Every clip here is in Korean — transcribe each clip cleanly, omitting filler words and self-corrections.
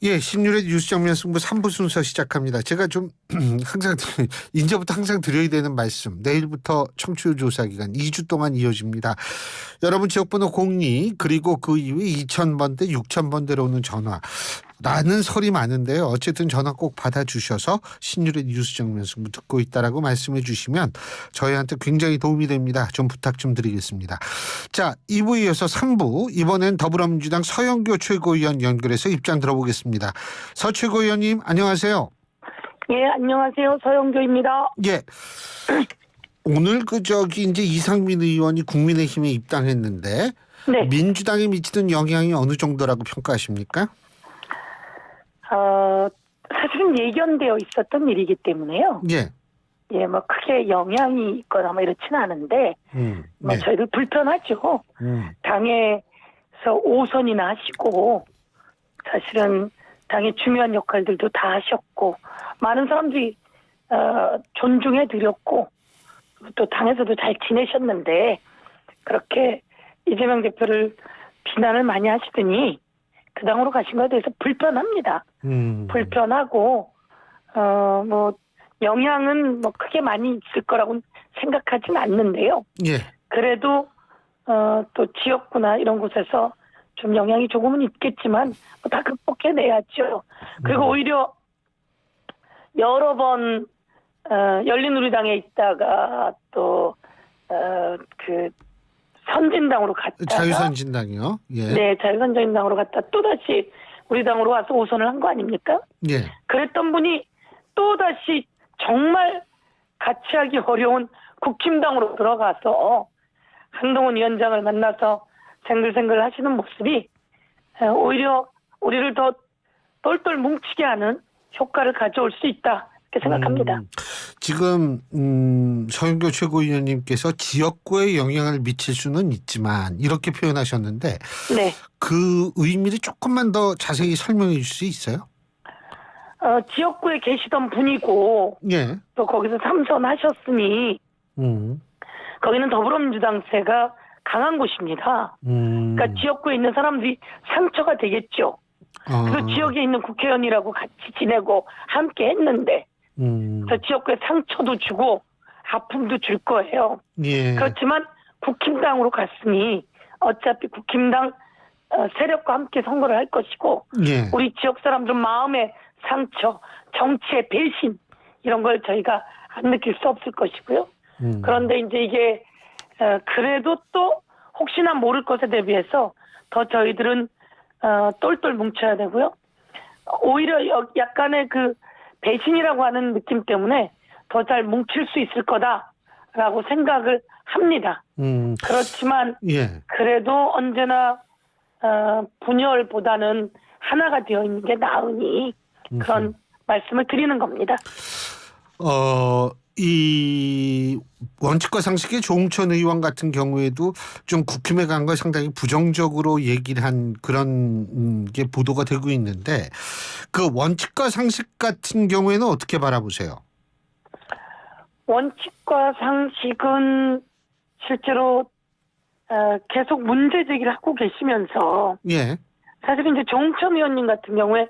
예, 신율의 뉴스 정면 승부 3부 순서 시작합니다. 제가 좀 항상 이제부터 항상 드려야 되는 말씀. 내일부터 청취율 조사 기간 2주 동안 이어집니다. 여러분 지역번호 02 그리고 그 이후에 2000번대 6000번대로 오는 전화. 나는 설이 많은데요. 어쨌든 전화 꼭 받아주셔서 신율의 뉴스 정면 승부 듣고 있다라고 말씀해 주시면 저희한테 굉장히 도움이 됩니다. 좀 부탁 좀 드리겠습니다. 자, 2부 이어서 3부. 이번엔 더불어민주당 서영교 최고위원 연결해서 입장 들어보겠습니다. 서 최고위원님 안녕하세요. 예, 안녕하세요. 서영교입니다. 예. 오늘 이제 이상민 의원이 국민의힘에 입당했는데 네. 민주당에 미치는 영향이 어느 정도라고 평가하십니까? 사실은 예견되어 있었던 일이기 때문에요. 예. 예, 뭐 크게 영향이 있거나 뭐 이렇지는 않은데, 네. 저희들 불편하죠. 당에서 5선이나 하시고, 사실은 당의 중요한 역할들도 다 하셨고, 많은 사람들이 존중해 드렸고, 또 당에서도 잘 지내셨는데, 그렇게 이재명 대표를 비난을 많이 하시더니 그 당으로 가신 거에 대해서 불편합니다. 불편하고 영향은 크게 많이 있을 거라고 생각하진 않는데요. 예. 그래도 또 지역구나 이런 곳에서 좀 영향이 조금은 있겠지만 다 극복해내야죠. 그리고 오히려 여러 번 열린우리당에 있다가 또 선진당으로 갔다가 자유선진당이요. 예. 네, 자유선진당으로 갔다 또다시 우리 당으로 와서 5선을 한 거 아닙니까? 예. 그랬던 분이 또다시 정말 같이 하기 어려운 국힘당으로 들어가서 한동훈 위원장을 만나서 생글생글 하시는 모습이 오히려 우리를 더 똘똘 뭉치게 하는 효과를 가져올 수 있다 이렇게 생각합니다. 지금 서영교 최고위원님께서 지역구에 영향을 미칠 수는 있지만 이렇게 표현하셨는데 네. 그 의미를 조금만 더 자세히 설명해 줄 수 있어요? 지역구에 계시던 분이고 예. 또 거기서 3선 하셨으니 거기는 더불어민주당세가 강한 곳입니다. 그러니까 지역구에 있는 사람들이 상처가 되겠죠. 그 지역에 있는 국회의원이라고 같이 지내고 함께 했는데 그 지역구에 상처도 주고 아픔도 줄 거예요. 예. 그렇지만 국힘당으로 갔으니 어차피 국힘당 세력과 함께 선거를 할 것이고 예. 우리 지역 사람들 마음의 상처, 정치의 배신 이런 걸 저희가 안 느낄 수 없을 것이고요. 그런데 이제 이게 그래도 또 혹시나 모를 것에 대비해서 더 저희들은 똘똘 뭉쳐야 되고요. 오히려 약간의 그 배신이라고 하는 느낌 때문에 더 잘 뭉칠 수 있을 거다라고 생각을 합니다. 그렇지만 예. 그래도 언제나 분열보다는 하나가 되어 있는 게 나으니 그런 말씀을 드리는 겁니다. 이 원칙과 상식의 조응천 의원 같은 경우에도 좀 국힘에 간 걸 상당히 부정적으로 얘기를 한 그런 게 보도가 되고 있는데 그 원칙과 상식 같은 경우에는 어떻게 바라보세요? 원칙과 상식은 실제로 계속 문제 제기를 하고 계시면서 예. 사실 이제 조응천 의원님 같은 경우에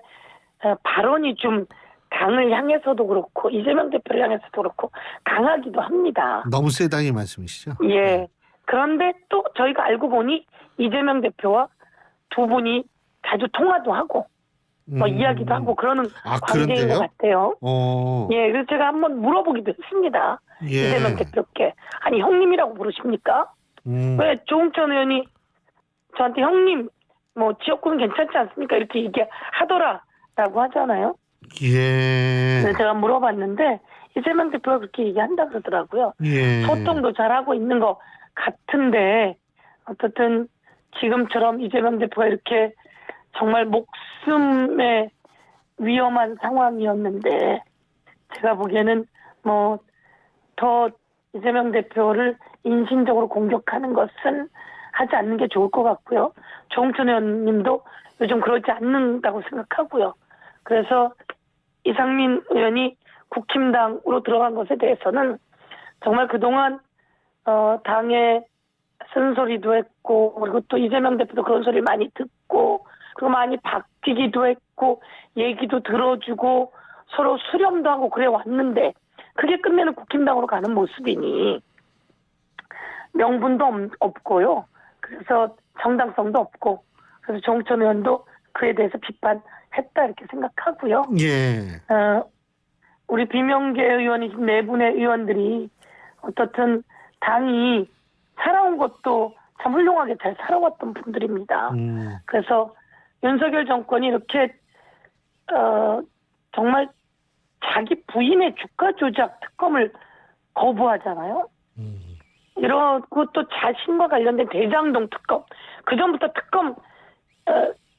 발언이 좀 당을 향해서도 그렇고 이재명 대표를 향해서도 그렇고 강하기도 합니다. 너무 세다 이 말씀이시죠? 예. 그런데 또 저희가 알고 보니 이재명 대표와 두 분이 자주 통화도 하고 이야기도 하고 그러는 관계인 그런데요? 것 같아요. 예, 그래서 제가 한번 물어보기도 했습니다. 예. 이재명 대표께. 아니 형님이라고 부르십니까? 왜 조응천 의원이 저한테 형님 지역구는 괜찮지 않습니까? 이렇게 얘기하더라라고 하잖아요. 예. 그래서 제가 물어봤는데 이재명 대표가 그렇게 얘기한다 그러더라고요. 예. 소통도 잘하고 있는 것 같은데 어쨌든 지금처럼 이재명 대표가 이렇게 정말 목숨에 위험한 상황이었는데 제가 보기에는 더 이재명 대표를 인신적으로 공격하는 것은 하지 않는 게 좋을 것 같고요. 조응천 의원님도 요즘 그러지 않는다고 생각하고요. 그래서 이상민 의원이 국힘당으로 들어간 것에 대해서는 정말 그동안 당에 쓴소리도 했고 그리고 또 이재명 대표도 그런 소리를 많이 듣고 그리고 많이 바뀌기도 했고 얘기도 들어주고 서로 수렴도 하고 그래 왔는데 그게 끝내는 국힘당으로 가는 모습이니 명분도 없고요. 그래서 정당성도 없고 그래서 조홍천 의원도 그에 대해서 비판했다 이렇게 생각하고요. 예. 우리 비명계 의원이신 네 분의 의원들이 어떻든 당이 살아온 것도 참 훌륭하게 잘 살아왔던 분들입니다. 그래서 윤석열 정권이 이렇게 정말 자기 부인의 주가 조작 특검을 거부하잖아요. 이러고 또 자신과 관련된 대장동 특검, 그 전부터 특검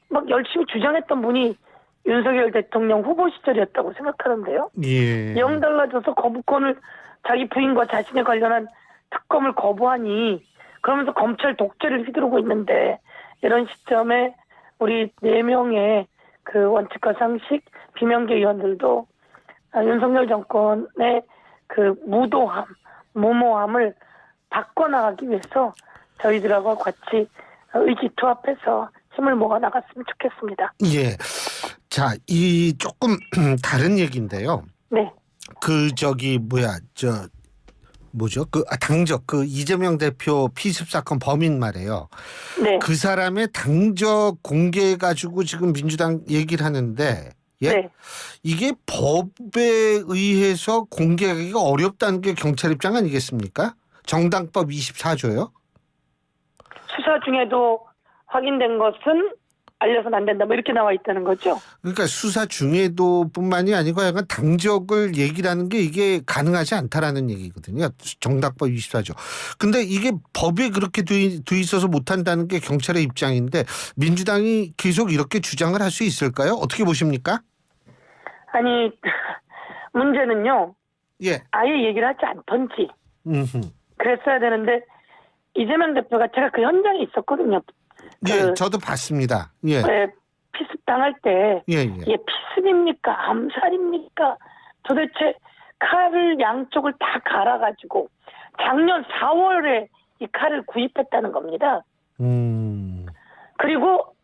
막 열심히 주장했던 분이 윤석열 대통령 후보 시절이었다고 생각하는데요. 예. 영 달라져서 거부권을 자기 부인과 자신에 관련한 특검을 거부하니 그러면서 검찰 독재를 휘두르고 있는데 이런 시점에 우리 4명의 그 원칙과 상식 비명계 의원들도 윤석열 정권의 그 무도함, 무모함을 바꿔나가기 위해서 저희들하고 같이 의기투합해서 힘을 모아 나갔으면 좋겠습니다. 예. 자, 이 조금 다른 얘기인데요. 네. 당적 이재명 대표 피습 사건 범인 말이에요. 네. 그 사람의 당적 공개해 가지고 지금 민주당 얘기를 하는데 예? 네. 이게 법에 의해서 공개하기가 어렵다는 게 경찰 입장 아니겠습니까? 정당법 24조요. 수사 중에도 확인된 것은 알려서는 안 된다. 뭐 이렇게 나와 있다는 거죠. 그러니까 수사 중에도 뿐만이 아니고 약간 당적을 얘기라는 게 이게 가능하지 않다라는 얘기거든요. 정당법 24조. 근데 이게 법에 그렇게 돼 있어서 못한다는 게 경찰의 입장인데 민주당이 계속 이렇게 주장을 할 수 있을까요? 어떻게 보십니까? 아니 문제는요. 예. 아예 얘기를 하지 않던지 음흠. 그랬어야 되는데 이재명 대표가 제가 그 현장에 있었거든요. 예, 저도 봤습니다. 예. 피습 당할 때 예. 이게 피습입니까? 암살입니까? 도대체 칼을 양쪽을 다 갈아가지고 작년 4월에 이 칼을 구입했다는 겁니다. 그리고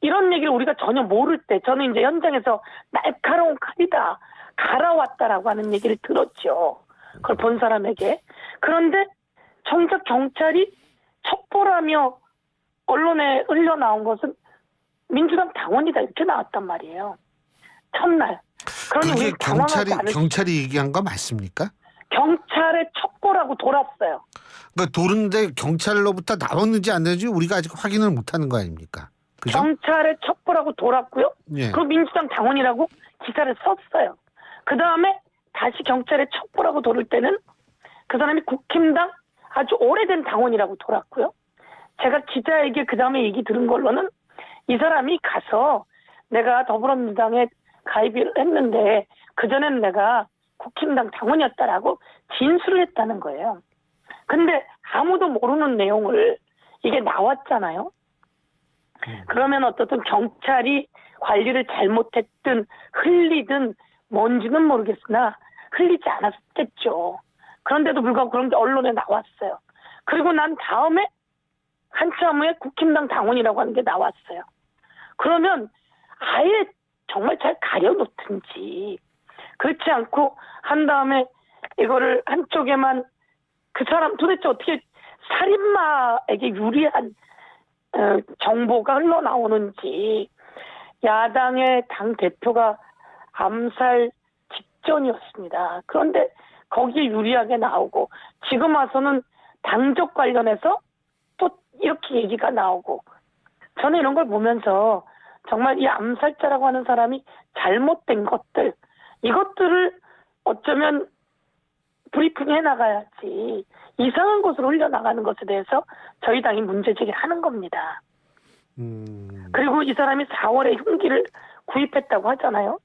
이런 얘기를 우리가 전혀 모를 때 저는 이제 현장에서 날카로운 칼이다 갈아왔다라고 하는 얘기를 들었죠. 그걸 본 사람에게. 그런데 정작 경찰이 첩보라며 언론에 흘러나온 것은 민주당 당원이다 이렇게 나왔단 말이에요. 첫날. 그러니 그게 우리 당황하지 경찰이 얘기한 거 맞습니까? 경찰의 첩보라고 돌았어요. 그러니까 도는데 경찰로부터 나왔는지 안 나왔는지 우리가 아직 확인을 못하는 거 아닙니까? 그죠? 경찰의 첩보라고 돌았고요. 예. 그리고 민주당 당원이라고 기사를 썼어요. 그 다음에 다시 경찰의 첩보라고 돌을 때는 그 사람이 국힘당 아주 오래된 당원이라고 돌았고요. 제가 기자에게 그 다음에 얘기 들은 걸로는 이 사람이 가서 내가 더불어민주당에 가입을 했는데 그전엔 내가 국힘당 당원이었다라고 진술을 했다는 거예요. 근데 아무도 모르는 내용을 이게 나왔잖아요. 그러면 어떻든 경찰이 관리를 잘못했든 흘리든 뭔지는 모르겠으나 흘리지 않았겠죠. 그런데도 불구하고 그런 게 언론에 나왔어요. 그리고 난 다음에 한참 후에 국힘당 당원이라고 하는 게 나왔어요. 그러면 아예 정말 잘 가려놓든지 그렇지 않고 한 다음에 이거를 한쪽에만 그 사람 도대체 어떻게 살인마에게 유리한 정보가 흘러나오는지 야당의 당대표가 암살 직전이었습니다. 그런데 거기에 유리하게 나오고 지금 와서는 당적 관련해서 또 이렇게 얘기가 나오고 저는 이런 걸 보면서 정말 이 암살자라고 하는 사람이 잘못된 것들 이것들을 어쩌면 브리핑 해나가야지 이상한 곳으로 흘려나가는 것에 대해서 저희 당이 문제제기를 하는 겁니다. 그리고 이 사람이 4월에 흉기를 구입했다고 하잖아요.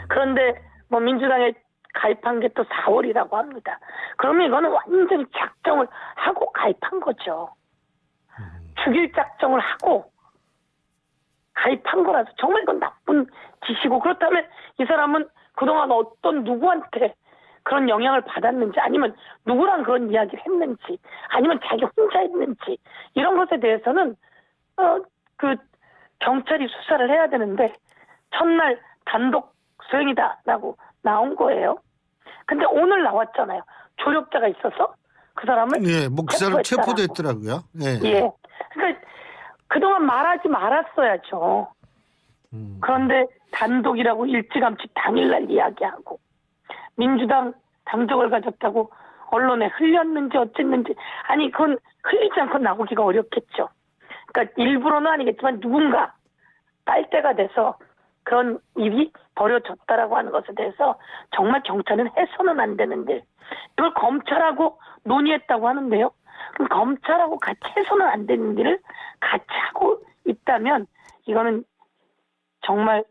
그런데 뭐 민주당에 가입한 게 또 4월이라고 합니다. 그러면 이거는 완전히 작정을 하고 가입한 거죠. 죽일 작정을 하고 가입한 거라서 정말 이건 나쁜 짓이고 그렇다면 이 사람은 그동안 어떤 누구한테 그런 영향을 받았는지 아니면 누구랑 그런 이야기를 했는지 아니면 자기 혼자 했는지 이런 것에 대해서는 그 경찰이 수사를 해야 되는데 첫날 단독 수행이다라고 나온 거예요. 근데 오늘 나왔잖아요. 조력자가 있어서 그 사람을 예, 뭐 그 사람 체포했다라고. 체포됐더라고요. 예. 예. 그러니까 그동안 말하지 말았어야죠. 그런데 단독이라고 일찌감치 당일날 이야기하고 민주당 당적을 가졌다고 언론에 흘렸는지 어쨌는지 아니 그건 흘리지 않고 나오기가 어렵겠죠. 그러니까 일부러는 아니겠지만 누군가 빨대가 돼서 그런 일이 벌어졌다라고 하는 것에 대해서 정말 경찰은 해서는 안 되는 일. 이걸 검찰하고 논의했다고 하는데요. 그럼 검찰하고 같이 해서는 안 되는 일을 같이 하고 있다면 이거는 정말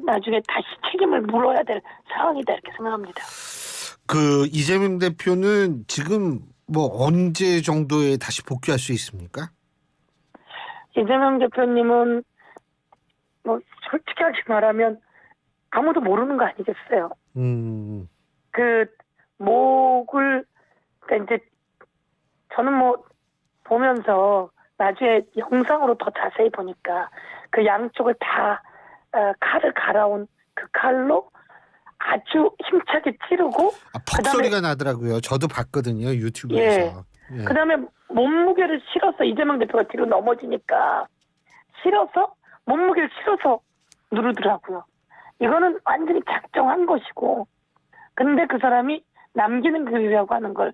나중에 다시 책임을 물어야 될 상황이다 이렇게 생각합니다. 그 이재명 대표는 지금 뭐 언제 정도에 다시 복귀할 수 있습니까? 이재명 대표님은 뭐 솔직하게 말하면 아무도 모르는 거 아니겠어요. 그 목을 그러니까 이제 저는 뭐 보면서 나중에 영상으로 더 자세히 보니까 그 양쪽을 다 칼을 갈아온 그 칼로 아주 힘차게 찌르고 퍽 소리가 나더라고요. 저도 봤거든요, 유튜브에서. 예. 그다음에 몸무게를 실어서 이재명 대표가 뒤로 넘어지니까 실어서 몸무게를 실어서 누르더라고요. 이거는 완전히 작정한 것이고 근데 그 사람이 남기는 글이라고 하는 걸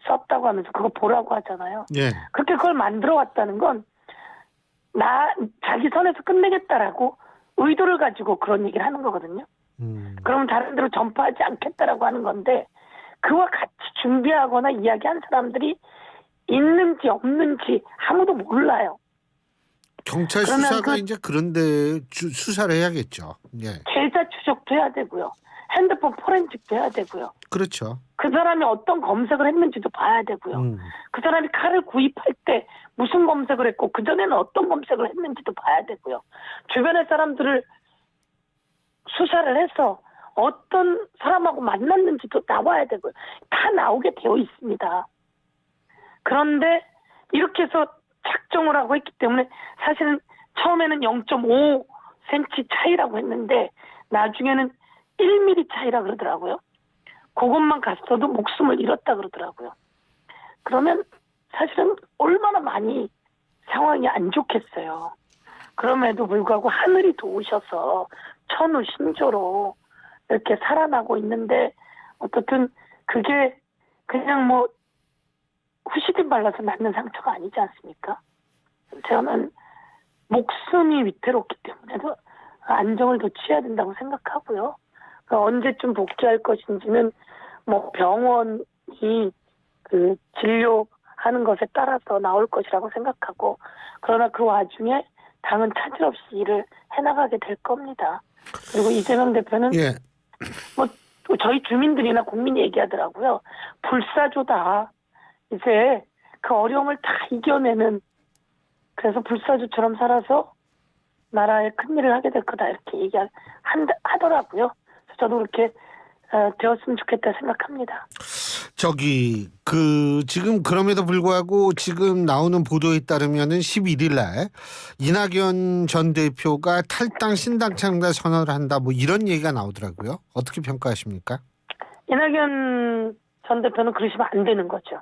썼다고 하면서 그거 보라고 하잖아요. 예. 그렇게 그걸 만들어 왔다는 건 자기 선에서 끝내겠다라고 의도를 가지고 그런 얘기를 하는 거거든요. 그러면 다른 데로 전파하지 않겠다라고 하는 건데 그와 같이 준비하거나 이야기한 사람들이 있는지 없는지 아무도 몰라요. 경찰 수사가 이제 그런데 수사를 해야겠죠. 예. 계좌 추적도 해야 되고요. 핸드폰 포렌식도 해야 되고요. 그렇죠. 그 사람이 어떤 검색을 했는지도 봐야 되고요. 그 사람이 칼을 구입할 때 무슨 검색을 했고 그전에는 어떤 검색을 했는지도 봐야 되고요. 주변의 사람들을 수사를 해서 어떤 사람하고 만났는지도 나와야 되고요. 다 나오게 되어 있습니다. 그런데 이렇게 해서 작정을 하고 했기 때문에 사실은 처음에는 0.5cm 차이라고 했는데 나중에는 1mm 차이라 그러더라고요. 그것만 갔어도 목숨을 잃었다 그러더라고요. 그러면 사실은 얼마나 많이 상황이 안 좋겠어요. 그럼에도 불구하고 하늘이 도우셔서 천우신조로 이렇게 살아나고 있는데 어떻든 그게 그냥 뭐 후시딘 발라서 낫는 상처가 아니지 않습니까? 저는 목숨이 위태롭기 때문에도 안정을 더 취해야 된다고 생각하고요. 그러니까 언제쯤 복귀할 것인지는 뭐 병원이 그 진료하는 것에 따라서 나올 것이라고 생각하고 그러나 그 와중에 당은 차질 없이 일을 해나가게 될 겁니다. 그리고 이재명 대표는 예. 뭐 저희 주민들이나 국민이 얘기하더라고요. 불사조다. 이제 그 어려움을 다 이겨내는 그래서 불사조처럼 살아서 나라에 큰일을 하게 될 거다 이렇게 얘기하더라고요. 그래서 저도 그렇게 되었으면 좋겠다 생각합니다. 지금 그럼에도 불구하고 지금 나오는 보도에 따르면은 11일 날 이낙연 전 대표가 탈당 신당 창당 선언을 한다 뭐 이런 얘기가 나오더라고요. 어떻게 평가하십니까? 이낙연 전 대표는 그러시면 안 되는 거죠.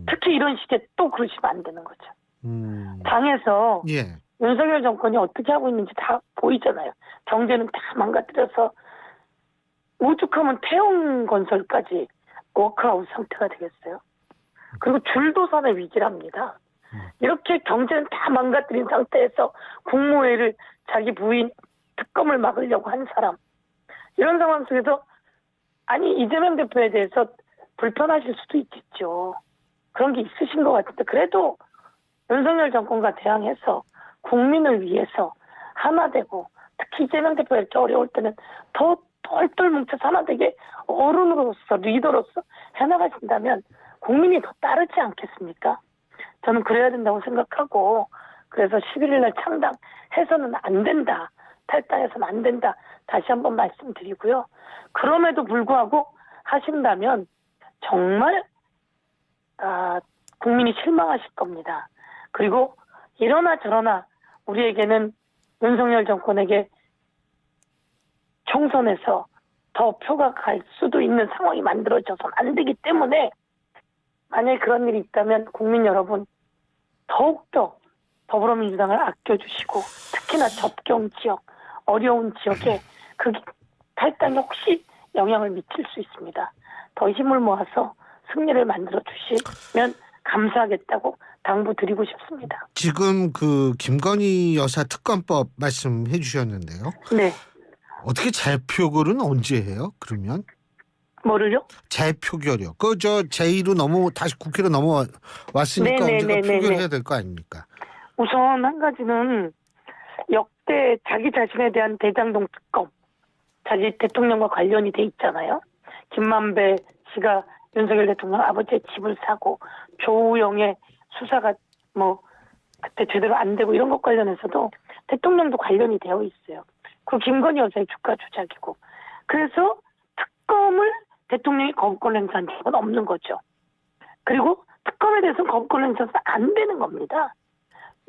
특히 이런 시기에 또 그러시면 안 되는 거죠. 당에서 예. 윤석열 정권이 어떻게 하고 있는지 다 보이잖아요. 경제는 다 망가뜨려서 오죽하면 태용건설까지 워크아웃 상태가 되겠어요. 그리고 줄도산의 위기랍니다. 이렇게 경제는 다 망가뜨린 상태에서 국무회의를 자기 부인 특검을 막으려고 한 사람. 이런 상황 속에서 아니 이재명 대표에 대해서 불편하실 수도 있겠죠. 그런 게 있으신 것 같은데 그래도 윤석열 정권과 대항해서 국민을 위해서 하나 되고 특히 이재명 대표가 이렇게 어려울 때는 더 똘똘 뭉쳐서 하나 되게 어른으로서 리더로서 해나가신다면 국민이 더 따르지 않겠습니까? 저는 그래야 된다고 생각하고 그래서 11일 날 창당해서는 안 된다. 탈당해서는 안 된다. 다시 한번 말씀드리고요. 그럼에도 불구하고 하신다면 정말 국민이 실망하실 겁니다. 그리고 이러나 저러나 우리에게는 윤석열 정권에게 총선에서 더 표가 갈 수도 있는 상황이 만들어져서는 안 되기 때문에 만약에 그런 일이 있다면 국민 여러분 더욱더 더불어민주당을 아껴주시고 특히나 접경 지역, 어려운 지역에 그 탈당이 혹시 영향을 미칠 수 있습니다. 더 힘을 모아서 승리를 만들어 주시면 감사하겠다고 당부드리고 싶습니다. 지금 그 김건희 여사 특검법 말씀해 주셨는데요. 네. 어떻게 재표결은 언제 해요? 그러면 뭐를요? 재표결이요. 그저 제2로 다시 국회로 넘어왔으니까 언제가 표결해야 될 거 아닙니까? 우선 한 가지는 역대 자기 자신에 대한 대장동 특검, 자기 대통령과 관련이 돼 있잖아요. 김만배 씨가 윤석열 대통령 아버지의 집을 사고 조우영의 수사가 그때 제대로 안 되고 이런 것 관련해서도 대통령도 관련이 되어 있어요. 그 김건희 여사의 주가 조작이고. 그래서 특검을 대통령이 거부권 행사한 적은 없는 거죠. 그리고 특검에 대해서는 거부권 행사가 안 되는 겁니다.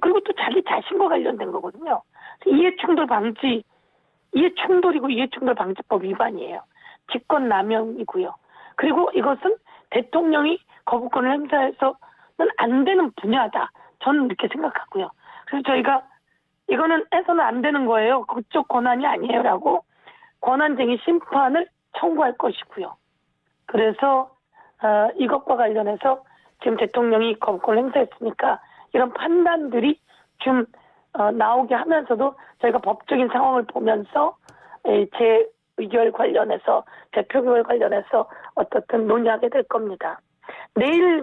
그리고 또 자기 자신과 관련된 거거든요. 이해충돌이고 이해충돌 방지법 위반이에요. 직권남용이고요. 그리고 이것은 대통령이 거부권을 행사해서는 안 되는 분야다. 저는 이렇게 생각하고요. 그래서 저희가 이거는 해서는 안 되는 거예요. 그쪽 권한이 아니에요라고 권한쟁의 심판을 청구할 것이고요. 그래서 이것과 관련해서 지금 대통령이 거부권을 행사했으니까 이런 판단들이 좀 나오게 하면서도 저희가 법적인 상황을 보면서 제 의결 관련해서 재표결 관련해서 어떻든 논의하게 될 겁니다. 내일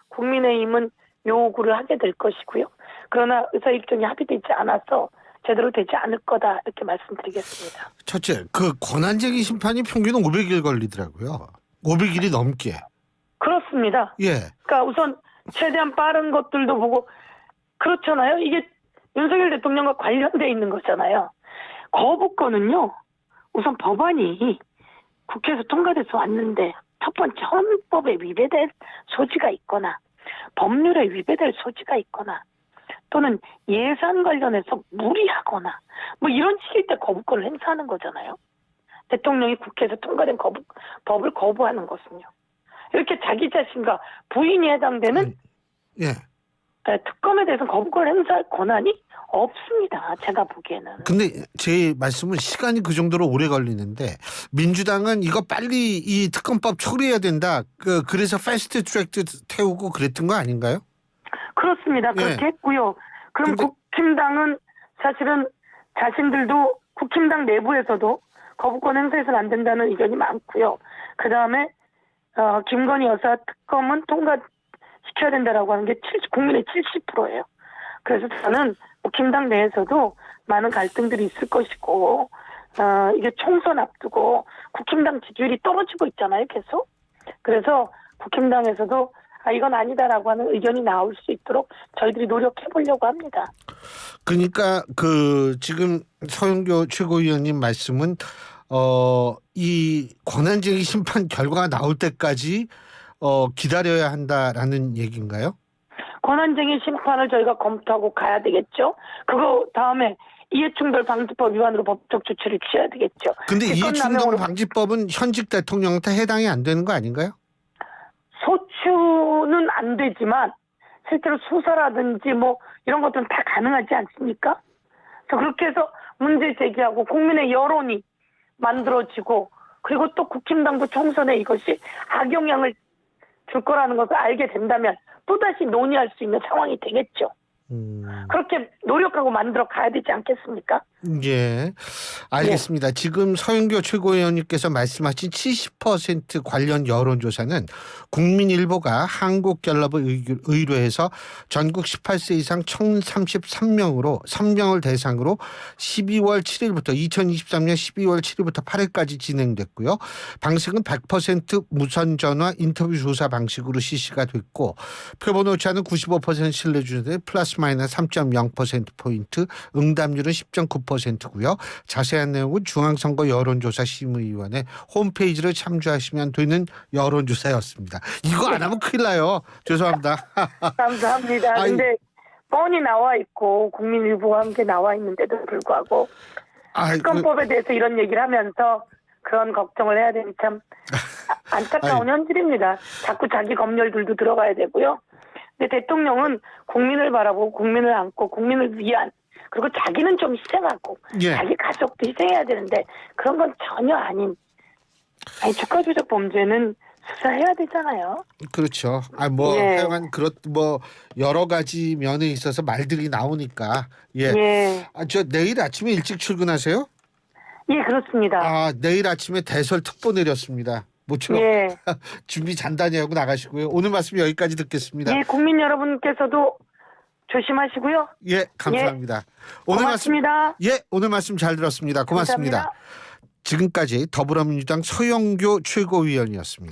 국민의힘은 요구를 하게 될 것이고요. 그러나 의사일정이 합의되지 않아서 제대로 되지 않을 거다 이렇게 말씀드리겠습니다. 첫째, 그 권한쟁의 심판이 평균 500일 걸리더라고요. 500일이 넘게. 그렇습니다. 예. 그러니까 우선 최대한 빠른 것들도 보고 그렇잖아요. 이게 윤석열 대통령과 관련돼 있는 거잖아요. 거부권은요. 우선 법안이 국회에서 통과돼서 왔는데 첫 번째 헌법에 위배될 소지가 있거나 법률에 위배될 소지가 있거나 또는 예산 관련해서 무리하거나 이런 식일 때 거부권을 행사하는 거잖아요. 대통령이 국회에서 통과된 법을 거부하는 것은요. 이렇게 자기 자신과 부인이 해당되는 특검에 대해서는 거부권을 행사할 권한이 없습니다. 제가 보기에는. 근데 제 말씀은 시간이 그 정도로 오래 걸리는데 민주당은 이거 빨리 이 특검법 처리해야 된다. 그래서 패스트 트랙도 태우고 그랬던 거 아닌가요? 그렇습니다. 그렇게 했고요. 그럼 국힘당은 사실은 자신들도 국힘당 내부에서도 거부권 행사해서는 안 된다는 의견이 많고요. 그다음에 김건희 여사 특검은 통과시켜야 된다라고 하는 게 국민의 70%예요. 그래서 저는 국힘당 내에서도 많은 갈등들이 있을 것이고 이게 총선 앞두고 국힘당 지지율이 떨어지고 있잖아요. 계속. 그래서 국힘당에서도 이건 아니다라고 하는 의견이 나올 수 있도록 저희들이 노력해 보려고 합니다. 그러니까 지금 서영교 최고위원님 말씀은 이 권한쟁의 심판 결과가 나올 때까지 기다려야 한다라는 얘기인가요? 권한쟁의 심판을 저희가 검토하고 가야 되겠죠. 그거 다음에 이해충돌 방지법 위반으로 법적 조치를 취해야 되겠죠. 근데 이해충돌 방지법은 현직 대통령한테 해당이 안 되는 거 아닌가요? 소추는 안 되지만 실제로 수사라든지 이런 것들은 다 가능하지 않습니까? 그래서 그렇게 해서 문제 제기하고 국민의 여론이 만들어지고 그리고 또 국힘당도 총선에 이것이 악영향을 줄 거라는 것을 알게 된다면 또다시 논의할 수 있는 상황이 되겠죠. 그렇게 노력하고 만들어 가야 되지 않겠습니까? 예, 알겠습니다. 지금 서영교 최고위원님께서 말씀하신 70% 관련 여론조사는 국민일보가 한국갤럽을 의뢰해서 전국 18세 이상 1,033명으로 3명을 대상으로 2023년 12월 7일부터 8일까지 진행됐고요. 방식은 100% 무선전화 인터뷰 조사 방식으로 실시가 됐고 표본 오차는 95% 신뢰 기준에 플러스 마이너스 3.0%포인트, 응답률은 10.9%고요. 자세한 내용은 중앙선거 여론조사심의위원회 홈페이지를 참조하시면 되는 여론조사였습니다. 이거 안 하면 큰일 나요. 죄송합니다. 감사합니다. 근데 뻔히 나와 있고 국민일보와 함께 나와 있는데도 불구하고 특검법에 대해서 이런 얘기를 하면서 그런 걱정을 해야 되니 참 안타까운 현실입니다. 자꾸 자기 검열들도 들어가야 되고요. 근데 대통령은 국민을 바라보고 국민을 안고 국민을 위한 그리고 자기는 좀 희생하고 예. 자기 가족도 희생해야 되는데 그런 건 전혀 아닌 주가조작 범죄는 수사해야 되잖아요. 그렇죠. 예. 하여간 여러 가지 면에 있어서 말들이 나오니까 예. 예. 저 내일 아침에 일찍 출근하세요? 예, 그렇습니다. 내일 아침에 대설특보 내렸습니다. 모처럼 예. 준비 잔단히 하고 나가시고요. 오늘 말씀 여기까지 듣겠습니다. 예, 국민 여러분께서도 조심하시고요. 예, 감사합니다. 고맙습니다. 오늘 말씀 잘 들었습니다. 고맙습니다. 감사합니다. 지금까지 더불어민주당 서영교 최고위원이었습니다.